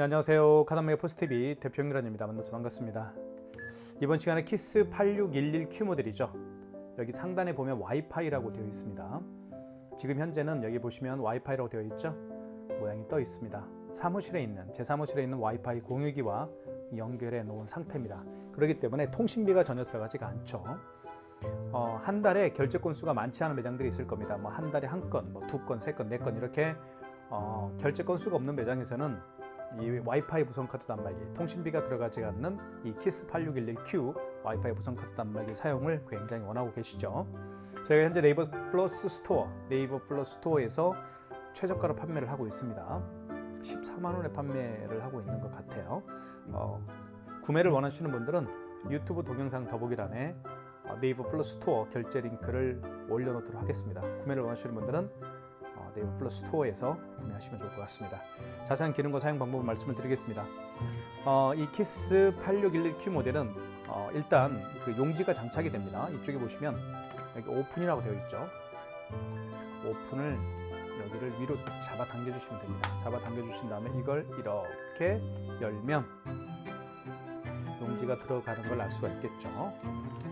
네, 안녕하세요. 카단메가 포스TV 대표 연결원입니다. 만나서 반갑습니다. 이번 시간에 키스 8611Q 모델이죠. 여기 상단에 보면 와이파이라고 되어 있습니다. 지금 현재는 여기 보시면 와이파이라고 되어 있죠. 모양이 떠 있습니다. 제 사무실에 있는 와이파이 공유기와 연결해 놓은 상태입니다. 그렇기 때문에 통신비가 전혀 들어가지가 않죠. 한 달에 결제 건수가 많지 않은 매장들이 있을 겁니다. 뭐 한 달에 한 건, 뭐 두 건, 세 건, 네 건 이렇게 결제 건수가 없는 매장에서는 이 와이파이 무선카드 단말기, 통신비가 들어가지 않는 이 키스 8611Q 와이파이 무선카드 단말기 사용을 굉장히 원하고 계시죠. 저희가 현재 네이버 플러스 스토어에서 최저가로 판매를 하고 있습니다. 14만 원에 판매를 하고 있는 것 같아요. 구매를 원하시는 분들은 유튜브 동영상 더보기란에 네이버 플러스 스토어 결제 링크를 올려놓도록 하겠습니다. 구매를 원하시는 분들은 네이버 플러스 스토어에서 구매하시면 좋을 것 같습니다. 자세한 기능과 사용 방법을 말씀을 드리겠습니다. 이 키스 8611Q 모델은 일단 그 용지가 장착이 됩니다. 이쪽에 보시면 여기 오픈이라고 되어 있죠. 오픈을 여기를 위로 잡아 당겨 주시면 됩니다. 잡아 당겨 주신 다음에 이걸 이렇게 열면 용지가 들어가는 걸 알 수가 있겠죠.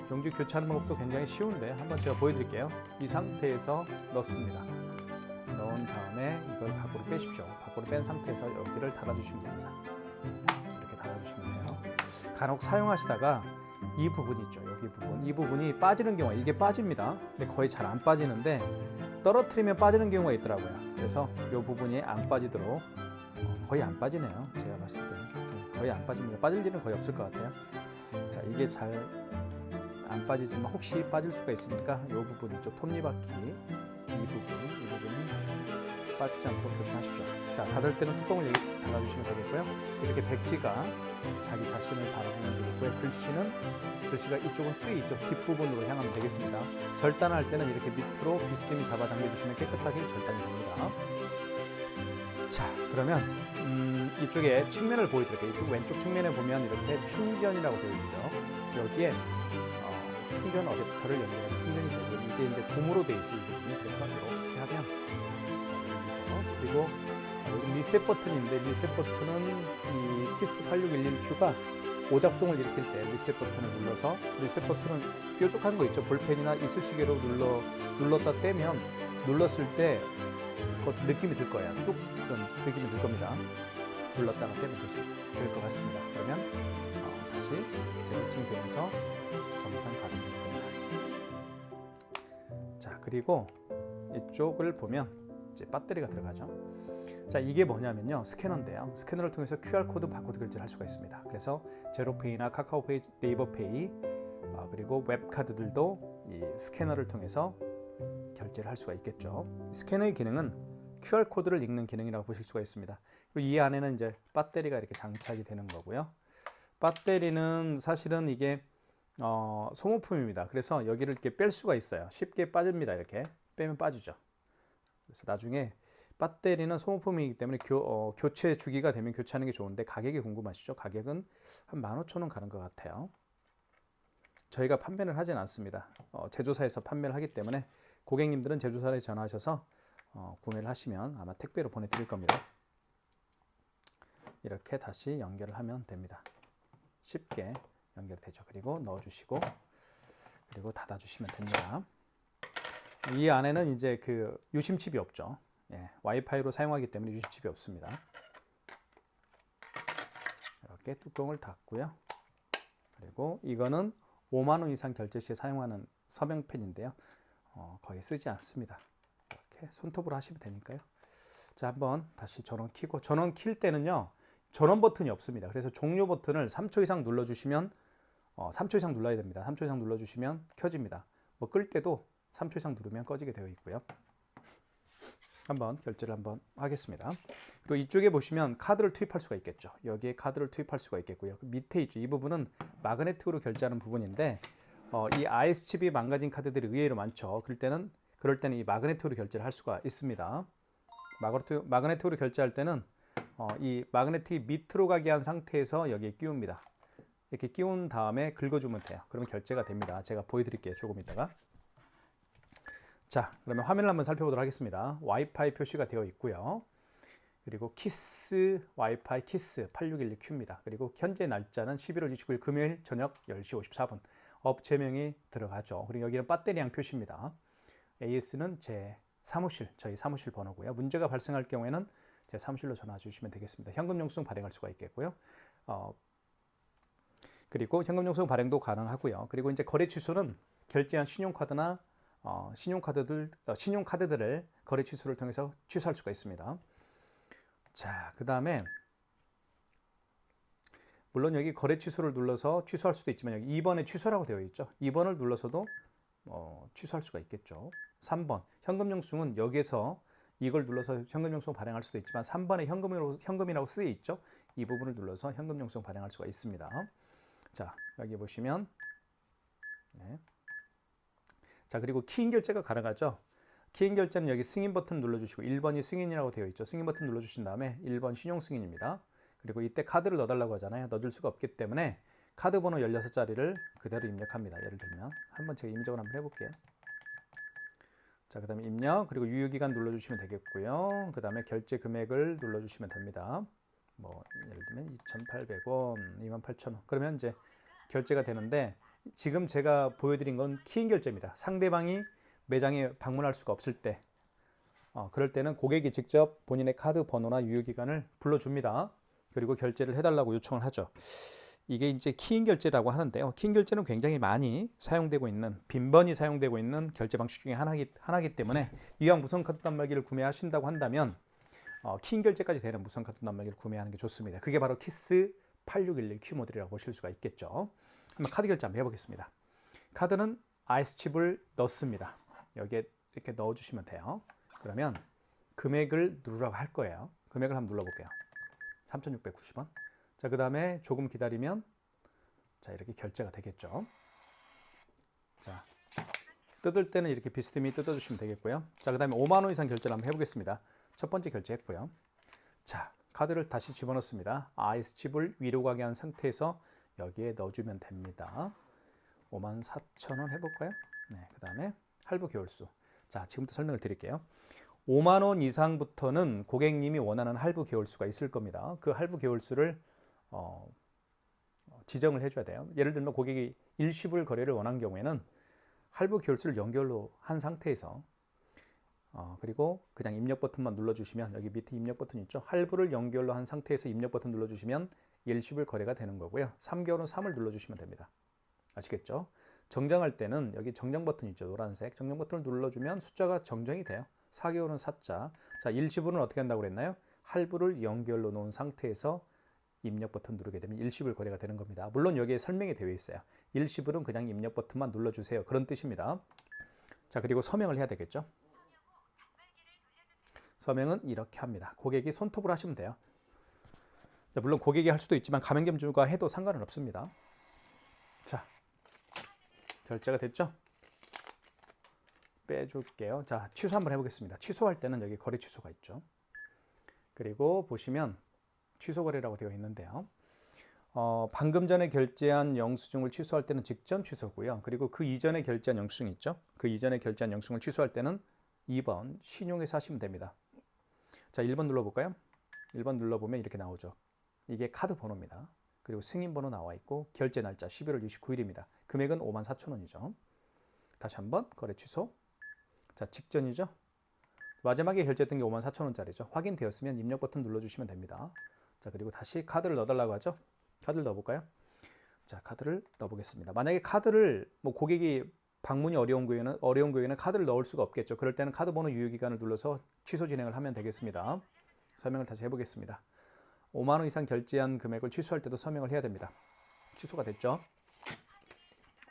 용지 교체하는 방법도 굉장히 쉬운데 한번 제가 보여드릴게요. 이 상태에서 넣습니다. 넣은 다음에 이걸 밖으로 빼십시오. 밖으로 뺀 상태에서 여기를 닫아주시면 됩니다. 이렇게 닫아주시면 돼요. 간혹 사용하시다가 이 부분 있죠. 여기 부분. 이 부분이 빠지는 경우가 이게 빠집니다. 근데 거의 잘 안 빠지는데 떨어뜨리면 빠지는 경우가 있더라고요. 그래서 이 부분이 안 빠지도록 거의 안 빠지네요. 제가 봤을 때는 거의 안 빠집니다. 빠질 일은 거의 없을 것 같아요. 자, 이게 잘 안 빠지지만 혹시 빠질 수가 있으니까 이 부분 있죠. 톱니바퀴 이 부분이 빠지지 않도록 조심하십시오. 자, 닫을 때는 뚜껑을 닫아주시면 되겠고요. 이렇게 백지가 자기 자신을 바라보면 되겠고요. 글씨가 이쪽은 C 이쪽 뒷부분으로 향하면 되겠습니다. 절단할 때는 이렇게 밑으로 비스듬히 잡아 당겨주시면 깨끗하게 절단이 됩니다. 자, 그러면 이쪽에 측면을 보여드릴게요. 이쪽 왼쪽 측면에 보면 이렇게 충전이라고 되어 있죠. 여기에 충전 어댑터를 연결하는 충전이 되고 이게 이제 고무로 되어 있어요. 그래서 이렇게 하면 그리고 여기 리셋 버튼인데 리셋 버튼은 이 키스 8611Q가 오작동을 일으킬 때 리셋 버튼을 눌러서 리셋 버튼은 뾰족한 거 있죠. 볼펜이나 이쑤시개로 눌렀다 떼면 눌렀을 때 그 느낌이 들 거예요. 뚝 그런 느낌이 들 겁니다. 눌렀다가 떼면 될 것 같습니다. 그러면 다시 재부팅되면서 정상 가동이 될 겁니다. 자, 그리고 이쪽을 보면 이제 배터리가 들어가죠. 자, 이게 뭐냐면요, 스캐너인데요. 스캐너를 통해서 QR코드, 바코드 결제를 할 수가 있습니다. 그래서 제로페이나 카카오페이, 네이버페이 그리고 웹카드들도 이 스캐너를 통해서 결제를 할 수가 있겠죠. 스캐너의 기능은 QR코드를 읽는 기능이라고 보실 수가 있습니다. 그리고 이 안에는 이제 배터리가 이렇게 장착이 되는 거고요. 배터리는 사실은 이게 소모품입니다. 그래서 여기를 이렇게 뺄 수가 있어요. 쉽게 빠집니다. 이렇게 빼면 빠지죠. 그래서 나중에 배터리는 소모품이기 때문에 교체 주기가 되면 교체하는 게 좋은데 가격이 궁금하시죠? 가격은 한 15,000원 가는 것 같아요. 저희가 판매를 하진 않습니다. 제조사에서 판매를 하기 때문에 고객님들은 제조사에 전화하셔서 구매를 하시면 아마 택배로 보내드릴 겁니다. 이렇게 다시 연결을 하면 됩니다. 쉽게 연결되죠. 그리고 넣어주시고 그리고 닫아주시면 됩니다. 이 안에는 이제 그 유심칩이 없죠. 예, 와이파이로 사용하기 때문에 유심칩이 없습니다. 이렇게 뚜껑을 닫고요. 그리고 이거는 5만 원 이상 결제 시에 사용하는 서명펜인데요. 거의 쓰지 않습니다. 이렇게 손톱으로 하시면 되니까요. 자, 한번 다시 전원 켜고 전원 킬 때는요. 전원 버튼이 없습니다. 그래서 종료 버튼을 3초 이상 눌러주시면 3초 이상 눌러야 됩니다. 3초 이상 눌러주시면 켜집니다. 뭐 끌 때도 3초 이상 누르면 꺼지게 되어 있고요. 한번 결제를 한번 하겠습니다. 그리고 이쪽에 보시면 카드를 투입할 수가 있겠죠. 여기에 카드를 투입할 수가 있겠고요. 그 밑에 있죠. 이 부분은 마그네틱으로 결제하는 부분인데 이 IS칩이 망가진 카드들이 의외로 많죠. 그럴 때는 이 마그네틱으로 결제를 할 수가 있습니다. 마그네틱으로 결제할 때는 이 마그네틱이 밑으로 가게 한 상태에서 여기에 끼웁니다. 이렇게 끼운 다음에 긁어주면 돼요. 그러면 결제가 됩니다. 제가 보여드릴게요. 조금 이따가. 자, 그러면 화면을 한번 살펴보도록 하겠습니다. 와이파이 표시가 되어 있고요. 그리고 키스 와이파이 키스 8612Q입니다. 그리고 현재 날짜는 11월 29일 금요일 저녁 10시 54분. 업체명이 들어가죠. 그리고 여기는 배터리량 표시입니다. AS는 제 사무실, 저희 사무실 번호고요. 문제가 발생할 경우에는 제 사무실로 전화 주시면 되겠습니다. 현금 영수증 발행할 수가 있겠고요. 그리고 현금 영수증 발행도 가능하고요. 그리고 이제 거래 취소는 결제한 신용카드나 신용카드들을 거래 취소를 통해서 취소할 수가 있습니다. 자, 그 다음에 물론 여기 거래 취소를 눌러서 취소할 수도 있지만 여기 2번에 취소라고 되어 있죠. 2번을 눌러서도 취소할 수가 있겠죠. 3번 현금 영수증은 여기에서 이걸 눌러서 현금 영수증 발행할 수도 있지만 3번에 현금이라고 쓰여 있죠. 이 부분을 눌러서 현금 영수증 발행할 수가 있습니다. 자, 여기 보시면 네. 자, 그리고 키인 결제가 가능하죠. 키인 결제는 여기 승인 버튼 눌러주시고 1번이 승인이라고 되어 있죠. 승인 버튼 눌러주신 다음에 1번 신용 승인입니다. 그리고 이때 카드를 넣어달라고 하잖아요. 넣어줄 수가 없기 때문에 카드 번호 16자리를 그대로 입력합니다. 예를 들면 한번 제가 임적을 한번 해볼게요. 자, 그 다음에 입력, 그리고 유효기간 눌러주시면 되겠고요. 그 다음에 결제 금액을 눌러주시면 됩니다. 뭐 예를 들면 2,800원, 28,000원. 그러면 이제 결제가 되는데 지금 제가 보여드린 건 키인 결제입니다. 상대방이 매장에 방문할 수가 없을 때 그럴 때는 고객이 직접 본인의 카드 번호나 유효기간을 불러줍니다. 그리고 결제를 해달라고 요청을 하죠. 이게 이제 키인 결제라고 하는데요. 키인 결제는 굉장히 많이 사용되고 있는, 빈번히 사용되고 있는 결제 방식 중에 하나이기 때문에 이왕 무선카드 단말기를 구매하신다고 한다면 키인 결제까지 되는 무선카드 단말기를 구매하는 게 좋습니다. 그게 바로 키스 8611Q 모델이라고 보실 수가 있겠죠. 한번 카드 결제 한번 해보겠습니다. 카드는 IS칩을 넣습니다. 여기에 이렇게 넣어주시면 돼요. 그러면 금액을 누르라고 할 거예요. 금액을 한번 눌러볼게요. 3,690원. 자, 그 다음에 조금 기다리면 자, 이렇게 결제가 되겠죠. 자, 뜯을 때는 이렇게 비스듬히 뜯어주시면 되겠고요. 자, 그 다음에 5만 원 이상 결제를 한번 해보겠습니다. 첫 번째 결제했고요. 자, 카드를 다시 집어넣습니다. IS칩을 위로 가게 한 상태에서 여기에 넣어주면 됩니다. 54,000원 해볼까요? 네, 그 다음에 할부 개월수. 자, 지금부터 설명을 드릴게요. 5만 원 이상부터는 고객님이 원하는 할부 개월수가 있을 겁니다. 그 할부 개월수를 지정을 해줘야 돼요. 예를 들면 고객이 일시불 거래를 원한 경우에는 할부 개월수를 연결로 한 상태에서 그리고 그냥 입력 버튼만 눌러주시면 여기 밑에 입력 버튼 있죠. 할부를 연결로 한 상태에서 입력 버튼 눌러주시면 일시불 거래가 되는 거고요. 3개월은 3을 눌러주시면 됩니다. 아시겠죠? 정정할 때는 여기 정정 버튼 있죠. 노란색 정정 버튼을 눌러주면 숫자가 정정이 돼요. 4개월은 4자. 자, 일시불은 어떻게 한다고 그랬나요? 할부를 연결로 놓은 상태에서 입력 버튼 누르게 되면 일시불 거래가 되는 겁니다. 물론 여기에 설명이 되어 있어요. 일시불은 그냥 입력 버튼만 눌러주세요. 그런 뜻입니다. 자, 그리고 서명을 해야 되겠죠. 서명은 이렇게 합니다. 고객이 손톱으로 하시면 돼요. 자, 물론 고객이 할 수도 있지만 가맹점주가 해도 상관은 없습니다. 자, 결제가 됐죠? 빼줄게요. 자, 취소 한번 해보겠습니다. 취소할 때는 여기 거래 취소가 있죠. 그리고 보시면 취소 거래라고 되어 있는데요. 방금 전에 결제한 영수증을 취소할 때는 직전 취소고요. 그리고 그 이전에 결제한 영수증 있죠? 그 이전에 결제한 영수증을 취소할 때는 2번 신용에서 하시면 됩니다. 자, 1번 눌러볼까요? 1번 눌러보면 이렇게 나오죠. 이게 카드 번호입니다. 그리고 승인 번호 나와 있고 결제 날짜 11월 29일입니다. 금액은 54,000원이죠. 다시 한번 거래 취소. 자, 직전이죠. 마지막에 결제했던 게 54,000원짜리죠. 확인되었으면 입력 버튼 눌러주시면 됩니다. 자, 그리고 다시 카드를 넣어달라고 하죠. 카드를 넣어볼까요? 자, 카드를 넣어보겠습니다. 만약에 카드를 고객이 방문이 어려운 경우에는 카드를 넣을 수가 없겠죠. 그럴 때는 카드 번호 유효기간을 눌러서 취소 진행을 하면 되겠습니다. 설명을 다시 해보겠습니다. 5만 원 이상 결제한 금액을 취소할 때도 서명을 해야 됩니다. 취소가 됐죠.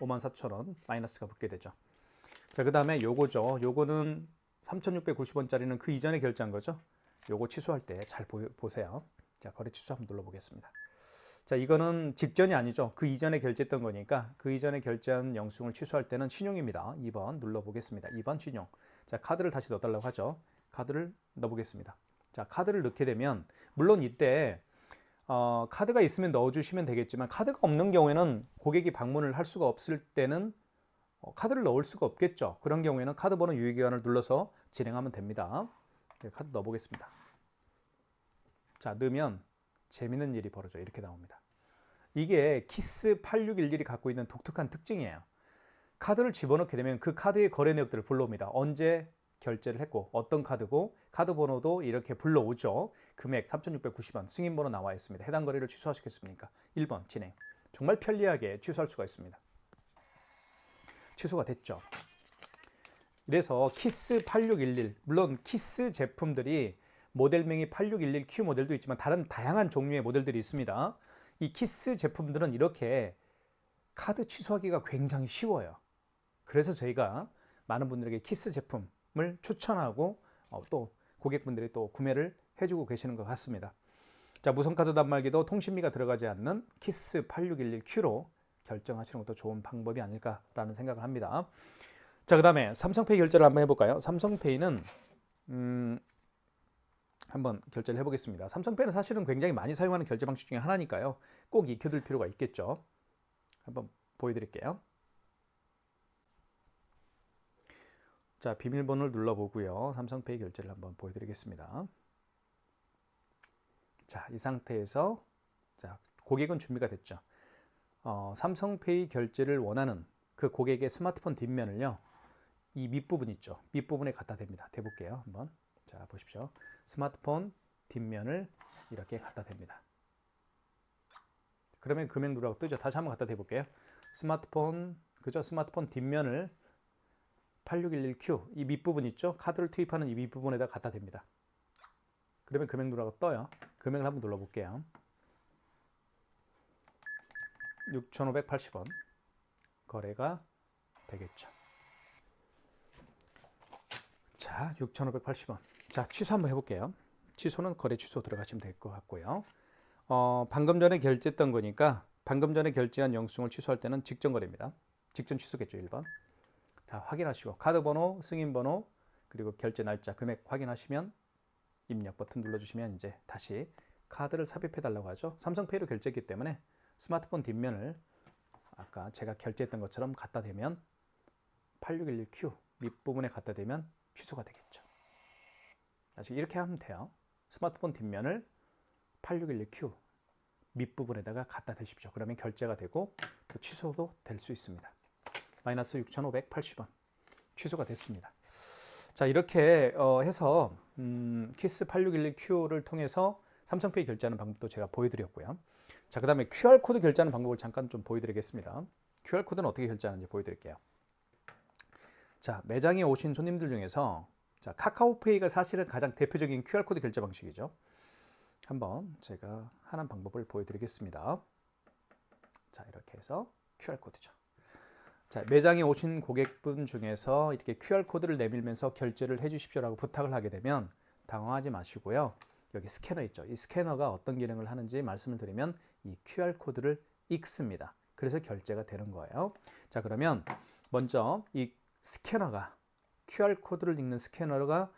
54,000원 마이너스가 붙게 되죠. 자, 그 다음에 요거죠. 요거는 3,690원짜리는 그 이전에 결제한 거죠. 요거 취소할 때 잘 보세요. 자, 거래 취소 한번 눌러보겠습니다. 자, 이거는 직전이 아니죠. 그 이전에 결제했던 거니까 그 이전에 결제한 영수증을 취소할 때는 신용입니다. 2번 눌러보겠습니다. 2번 신용. 자, 카드를 다시 넣어달라고 하죠. 카드를 넣어보겠습니다. 자, 카드를 넣게 되면 물론 이때 카드가 있으면 넣어주시면 되겠지만 카드가 없는 경우에는 고객이 방문을 할 수가 없을 때는 카드를 넣을 수가 없겠죠. 그런 경우에는 카드 번호 유효기간을 눌러서 진행하면 됩니다. 네, 카드 넣어보겠습니다. 자, 넣으면 재밌는 일이 벌어져요. 이렇게 나옵니다. 이게 키스 8611이 갖고 있는 독특한 특징이에요. 카드를 집어넣게 되면 그 카드의 거래 내역들을 불러옵니다. 언제 결제를 했고 어떤 카드고 카드 번호도 이렇게 불러오죠. 금액 3,690원 승인 번호 나와 있습니다. 해당 거래를 취소하시겠습니까? 1번 진행. 정말 편리하게 취소할 수가 있습니다. 취소가 됐죠. 그래서 키스 8611 물론 키스 제품들이 모델명이 8611Q 모델도 있지만 다른 다양한 종류의 모델들이 있습니다. 이 키스 제품들은 이렇게 카드 취소하기가 굉장히 쉬워요. 그래서 저희가 많은 분들에게 키스 제품을 추천하고 또 고객분들이 또 구매를 해주고 계시는 것 같습니다. 자, 무선카드 단말기도 통신비가 들어가지 않는 키스 8611Q로 결정하시는 것도 좋은 방법이 아닐까라는 생각을 합니다. 자, 그 다음에 삼성페이 결제를 한번 해볼까요? 삼성페이는 한번 결제를 해보겠습니다. 삼성페이는 사실은 굉장히 많이 사용하는 결제 방식 중에 하나니까요. 꼭 익혀둘 필요가 있겠죠. 한번 보여드릴게요. 자, 비밀번호를 눌러보고요. 삼성페이 결제를 한번 보여드리겠습니다. 자, 이 상태에서 자, 고객은 준비가 됐죠. 삼성페이 결제를 원하는 그 고객의 스마트폰 뒷면을요. 이 밑부분 있죠. 밑부분에 갖다 댑니다. 대볼게요. 한번. 자, 보십시오. 스마트폰 뒷면을 이렇게 갖다 댑니다. 그러면 금액 누르라고 뜨죠. 다시 한번 갖다 대볼게요. 스마트폰, 그죠? 스마트폰 뒷면을 8611Q, 이 밑부분 있죠? 카드를 투입하는 이 밑부분에다 갖다 댑니다. 그러면 금액 누르라고 떠요. 금액을 한번 눌러볼게요. 6,580원. 거래가 되겠죠. 자, 6,580원. 자, 취소 한번 해볼게요. 취소는 거래 취소 들어가시면 될 것 같고요. 방금 전에 결제했던 거니까 방금 전에 결제한 영수증을 취소할 때는 직전 거래입니다. 직전 취소겠죠, 1번. 자, 확인하시고 카드 번호, 승인 번호, 그리고 결제 날짜, 금액 확인하시면 입력 버튼 눌러주시면 이제 다시 카드를 삽입해 달라고 하죠. 삼성페이로 결제했기 때문에 스마트폰 뒷면을 아까 제가 결제했던 것처럼 갖다 대면 8611Q 밑부분에 갖다 대면 취소가 되겠죠. 다시 이렇게 하면 돼요. 스마트폰 뒷면을 8611Q 밑부분에다가 갖다 대십시오. 그러면 결제가 되고 또 취소도 될 수 있습니다. 마이너스 6,580원 취소가 됐습니다. 자, 이렇게 해서 키스 8611Q를 통해서 삼성페이 결제하는 방법도 제가 보여드렸고요. 자, 그 다음에 QR코드 결제하는 방법을 잠깐 좀 보여드리겠습니다. QR코드는 어떻게 결제하는지 보여드릴게요. 자, 매장에 오신 손님들 중에서 자, 카카오페이가 사실은 가장 대표적인 QR코드 결제 방식이죠. 한번 제가 하는 방법을 보여드리겠습니다. 자, 이렇게 해서 QR코드죠. 자, 매장에 오신 고객분 중에서 이렇게 QR코드를 내밀면서 결제를 해주십시오라고 부탁을 하게 되면 당황하지 마시고요. 여기 스캐너 있죠. 이 스캐너가 어떤 기능을 하는지 말씀을 드리면 이 QR코드를 읽습니다. 그래서 결제가 되는 거예요. 자, 그러면 먼저 이 스캐너가 QR코드를 읽는 스캐너가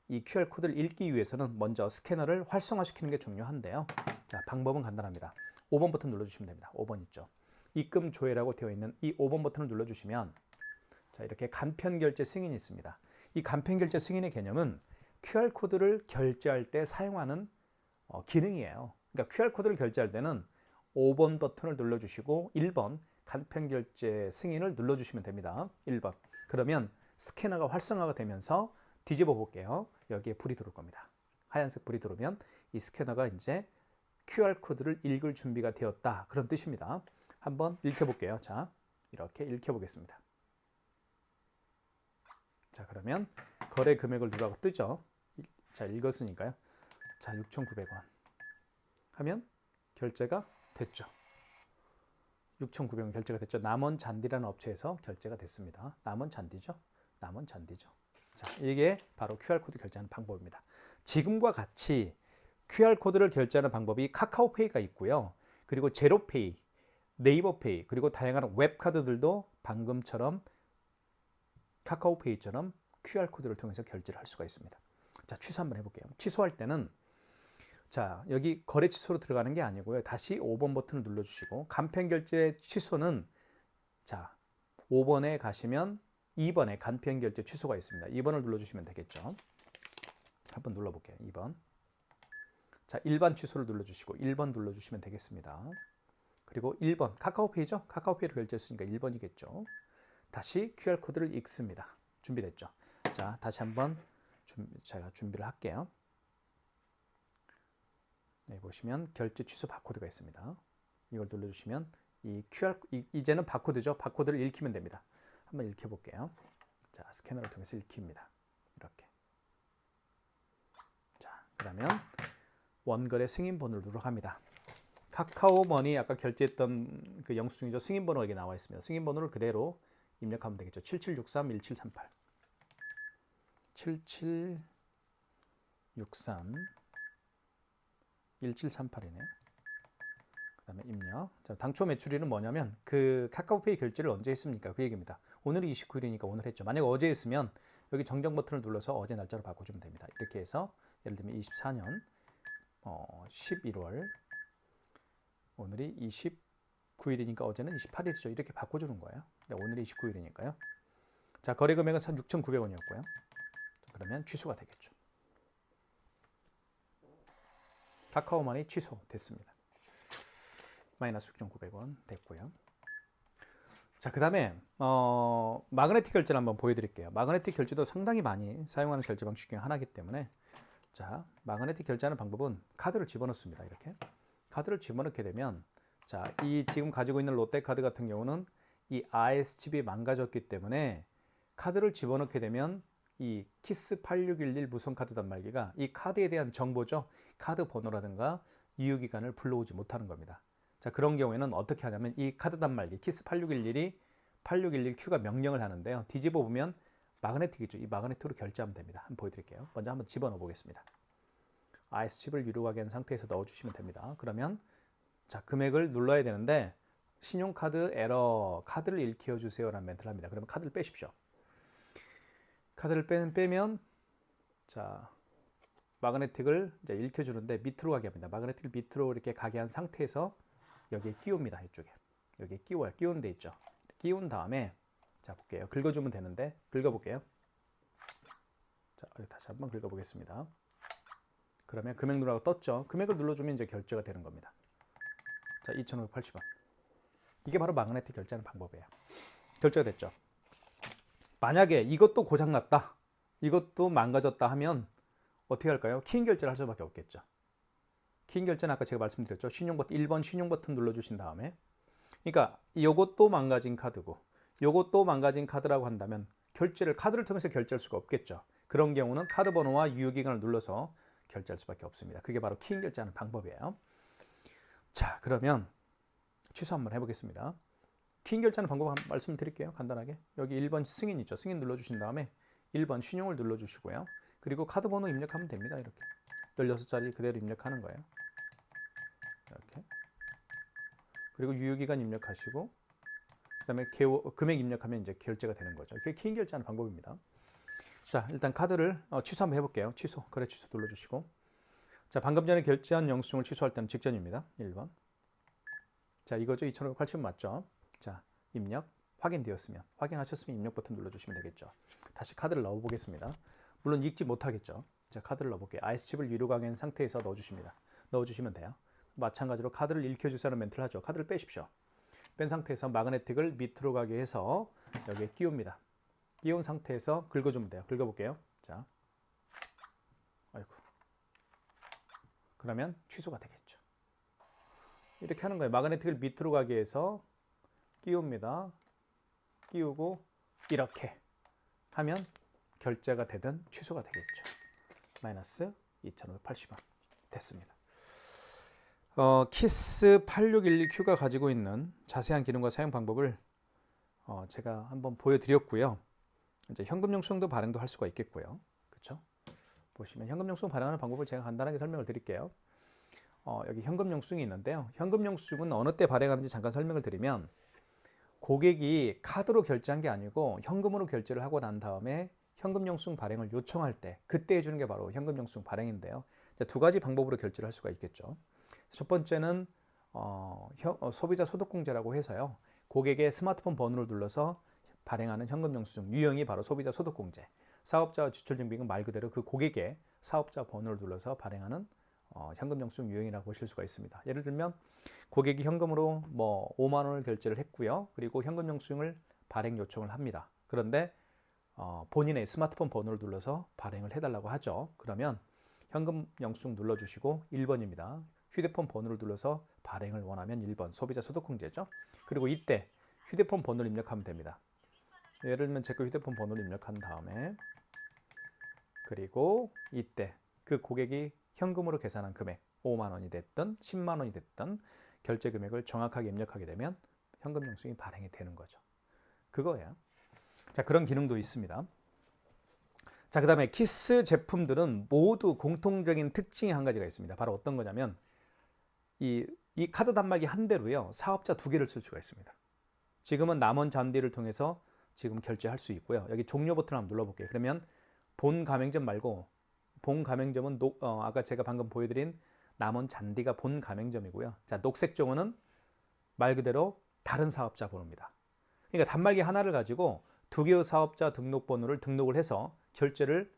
이 QR코드를 읽기 위해서는 먼저 스캐너를 활성화시키는 게 중요한데요. 자, 방법은 간단합니다. 5번 버튼 눌러주시면 됩니다. 5번 있죠. 입금 조회라고 되어 있는 이 5번 버튼을 눌러주시면 자, 이렇게 간편 결제 승인이 있습니다. 이 간편 결제 승인의 개념은 QR코드를 결제할 때 사용하는 기능이에요. 그러니까 QR코드를 결제할 때는 5번 버튼을 눌러주시고 1번 간편 결제 승인을 눌러주시면 됩니다. 1번. 그러면 스캐너가 활성화가 되면서 뒤집어 볼게요. 여기에 불이 들어올 겁니다. 하얀색 불이 들어오면 이 스캐너가 이제 QR코드를 읽을 준비가 되었다. 그런 뜻입니다. 한번 읽혀볼게요. 자, 이렇게 읽혀보겠습니다. 자, 그러면 거래 금액을 누르라고 뜨죠. 자, 읽었으니까요. 자, 6,900원 하면 결제가 됐죠. 6,900원 결제가 됐죠. 남원잔디라는 업체에서 결제가 됐습니다. 남원잔디죠. 남원잔디죠. 자, 이게 바로 QR코드 결제하는 방법입니다. 지금과 같이 QR코드를 결제하는 방법이 카카오페이가 있고요. 그리고 제로페이, 네이버페이, 그리고 다양한 웹카드들도 방금처럼 카카오페이처럼 QR코드를 통해서 결제를 할 수가 있습니다. 자, 취소 한번 해볼게요. 취소할 때는 자, 여기 거래 취소로 들어가는 게 아니고요. 다시 5번 버튼을 눌러주시고 간편 결제 취소는 자, 5번에 가시면 2번에 간편 결제 취소가 있습니다. 2번을 눌러주시면 되겠죠. 한번 눌러볼게요. 2번. 자, 일반 취소를 눌러주시고 1번 눌러주시면 되겠습니다. 그리고 1번 카카오페이죠? 카카오페이로 결제했으니까 1번이겠죠. 다시 QR코드를 읽습니다. 준비됐죠? 자, 다시 한번 제가 준비를 할게요. 네, 보시면 결제 취소 바코드가 있습니다. 이걸 눌러주시면 이제는 바코드죠. 바코드를 읽히면 됩니다. 한번 읽혀볼게요. 자, 스캐너를 통해서 읽힙니다. 이렇게. 자, 그러면 원거래 승인번호를 누르합니다. 카카오머니 아까 결제했던 그 영수증이죠. 승인번호가 여기 나와 있습니다. 승인번호를 그대로 입력하면 되겠죠. 7763-1738 7763-1738이네요. 그 다음에 입력. 자, 당초 매출일은 뭐냐면 그 카카오페이 결제를 언제 했습니까? 그 얘기입니다. 오늘이 29일이니까 오늘 했죠. 만약 어제 했으면 여기 정정 버튼을 눌러서 어제 날짜로 바꿔주면 됩니다. 이렇게 해서 예를 들면 24년 11월 오늘이 29일이니까 어제는 28일이죠. 이렇게 바꿔주는 거예요. 네, 오늘이 29일이니까요. 자, 거래 금액은 6,900원이었고요. 그러면 취소가 되겠죠. 카카오머니 취소됐습니다. 마이너스 6,900원 됐고요. 자, 그 다음에 마그네틱 결제를 한번 보여드릴게요. 마그네틱 결제도 상당히 많이 사용하는 결제 방식 중에 하나이기 때문에 자, 마그네틱 결제하는 방법은 카드를 집어넣습니다. 이렇게 카드를 집어넣게 되면 자, 이 지금 가지고 있는 롯데카드 같은 경우는 이 RS칩이 망가졌기 때문에 카드를 집어넣게 되면 이 키스8611 무선카드 단말기가 이 카드에 대한 정보죠. 카드 번호라든가 유효기간을 불러오지 못하는 겁니다. 자, 그런 경우에는 어떻게 하냐면 이 카드 단말기 키스8611이 8611Q가 명령을 하는데요. 뒤집어 보면 마그네틱이죠. 이 마그네틱으로 결제하면 됩니다. 한번 보여드릴게요. 먼저 한번 집어넣어 보겠습니다. RS칩을 유료하게 한 상태에서 넣어주시면 됩니다. 그러면 자, 금액을 눌러야 되는데 신용카드 에러 카드를 일으켜 주세요라는 멘트를 합니다. 그러면 카드를 빼십시오. 카드를 빼면 자, 마그네틱을 이제 읽혀 주는데 밑으로 가게 합니다. 마그네틱을 밑으로 이렇게 가게 한 상태에서 여기에 끼웁니다. 이쪽에. 여기에 끼워요. 끼우는 데 있죠. 끼운 다음에 자, 볼게요. 긁어주면 되는데 긁어볼게요. 자, 다시 한번 긁어보겠습니다. 그러면 금액 누르라고 떴죠. 금액을 눌러주면 이제 결제가 되는 겁니다. 자, 2,580원. 이게 바로 마그네틱 결제하는 방법이에요. 결제가 됐죠. 만약에 이것도 고장났다, 이것도 망가졌다 하면 어떻게 할까요? 키인 결제를 할 수밖에 없겠죠. 키인 결제는 아까 제가 말씀드렸죠. 신용 버튼 1번 신용 버튼 눌러주신 다음에 그러니까 이것도 망가진 카드고 요것도 망가진 카드라고 한다면 카드를 통해서 결제할 수가 없겠죠. 그런 경우는 카드 번호와 유효기간을 눌러서 결제할 수밖에 없습니다. 그게 바로 키인 결제하는 방법이에요. 자, 그러면 취소 한번 해보겠습니다. 키인 결제하는 방법 한번 말씀드릴게요. 간단하게. 여기 1번 승인 있죠. 승인 눌러주신 다음에 1번 신용을 눌러주시고요. 그리고 카드 번호 입력하면 됩니다. 이렇게 16자리 그대로 입력하는 거예요. 이렇게. 그리고 유효기간 입력하시고 그 다음에 금액 입력하면 이제 결제가 되는 거죠. 그게 키인 결제하는 방법입니다. 자, 일단 카드를 취소 한번 해볼게요. 취소, 거래 취소 눌러주시고 자, 방금 전에 결제한 영수증을 취소할 때는 직전입니다. 1번. 자, 이거죠. 2,580원 맞죠? 자, 입력 확인되었으면 확인하셨으면 입력 버튼 눌러주시면 되겠죠. 다시 카드를 넣어보겠습니다. 물론 읽지 못하겠죠. 자, 카드를 넣어볼게요. RS칩을 유료 강행 상태에서 넣어주십니다. 넣어주시면 돼요. 마찬가지로 카드를 읽혀주세요라는 멘트를 하죠. 카드를 빼십시오. 뺀 상태에서 마그네틱을 밑으로 가게 해서 여기에 끼웁니다. 끼운 상태에서 긁어주면 돼요. 긁어볼게요. 자, 아이고. 그러면 취소가 되겠죠. 이렇게 하는 거예요. 마그네틱을 밑으로 가게 해서 끼웁니다. 끼우고 이렇게 하면 결제가 되든 취소가 되겠죠. 마이너스 2,580원 됐습니다. 키스 8611Q가 가지고 있는 자세한 기능과 사용 방법을 제가 한번 보여드렸고요. 이제 현금 영수증도 발행도 할 수가 있겠고요. 그렇죠? 보시면 현금 영수증 발행하는 방법을 제가 간단하게 설명을 드릴게요. 여기 현금 영수증이 있는데요. 현금 영수증은 어느 때 발행하는지 잠깐 설명을 드리면 고객이 카드로 결제한 게 아니고 현금으로 결제를 하고 난 다음에 현금 영수증 발행을 요청할 때 그때 해주는 게 바로 현금 영수증 발행인데요. 두 가지 방법으로 결제를 할 수가 있겠죠. 첫 번째는 소비자 소득공제라고 해서요. 고객의 스마트폰 번호를 눌러서 발행하는 현금 영수증 유형이 바로 소비자 소득공제. 사업자와 지출증빙은 말 그대로 그 고객의 사업자 번호를 눌러서 발행하는 현금 영수증 유형이라고 보실 수가 있습니다. 예를 들면 고객이 현금으로 뭐 5만 원을 결제를 했고요. 그리고 현금 영수증을 발행 요청을 합니다. 그런데 본인의 스마트폰 번호를 눌러서 발행을 해달라고 하죠. 그러면 현금 영수증 눌러주시고 1번입니다. 휴대폰 번호를 눌러서 발행을 원하면 1번 소비자 소득공제죠. 그리고 이때 휴대폰 번호를 입력하면 됩니다. 예를 들면 제 거 휴대폰 번호를 입력한 다음에 그리고 이때 그 고객이 현금으로 계산한 금액 5만 원이 됐든 10만 원이 됐든 결제 금액을 정확하게 입력하게 되면 현금 영수증이 발행이 되는 거죠. 그거예요. 자, 그런 기능도 있습니다. 자, 그 다음에 키스 제품들은 모두 공통적인 특징이 한 가지가 있습니다. 바로 어떤 거냐면 이 카드 단말기 한 대로요 사업자 두 개를 쓸 수가 있습니다. 지금은 남원 잔디를 통해서 지금 결제할 수 있고요. 여기 종료 버튼을 한번 눌러볼게요. 그러면 본 가맹점 말고 본 가맹점은 아까 제가 방금 보여드린 남원 잔디가 본 가맹점이고요. 자, 녹색 종호는 말 그대로 다른 사업자 번호입니다. 그러니까 단말기 하나를 가지고 두 개의 사업자 등록번호를 등록을 해서 결제를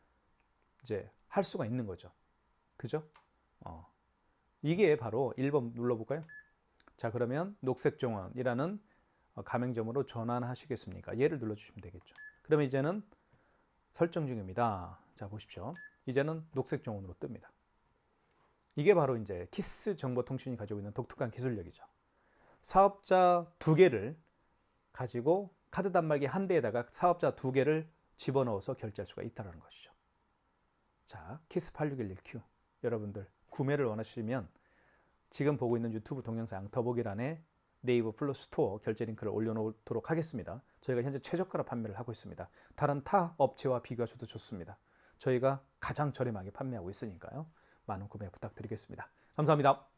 이제 할 수가 있는 거죠. 그죠? 이게 바로 1번 눌러볼까요? 자, 그러면 녹색 종원이라는 가맹점으로 전환하시겠습니까? 얘를 눌러주시면 되겠죠. 그러면 이제는 설정 중입니다. 자, 보십시오. 이제는 녹색 종원으로 뜹니다. 이게 바로 이제 키스 정보통신이 가지고 있는 독특한 기술력이죠. 사업자 두 개를 가지고 카드 단말기 한 대에다가 사업자 두 개를 집어넣어서 결제할 수가 있다는 것이죠. 자, 키스 8611Q 여러분들 구매를 원하시면 지금 보고 있는 유튜브 동영상 더보기란에 네이버 플러스 스토어 결제 링크를 올려놓도록 하겠습니다. 저희가 현재 최저가로 판매를 하고 있습니다. 다른 타 업체와 비교하셔도 좋습니다. 저희가 가장 저렴하게 판매하고 있으니까요. 많은 구매 부탁드리겠습니다. 감사합니다.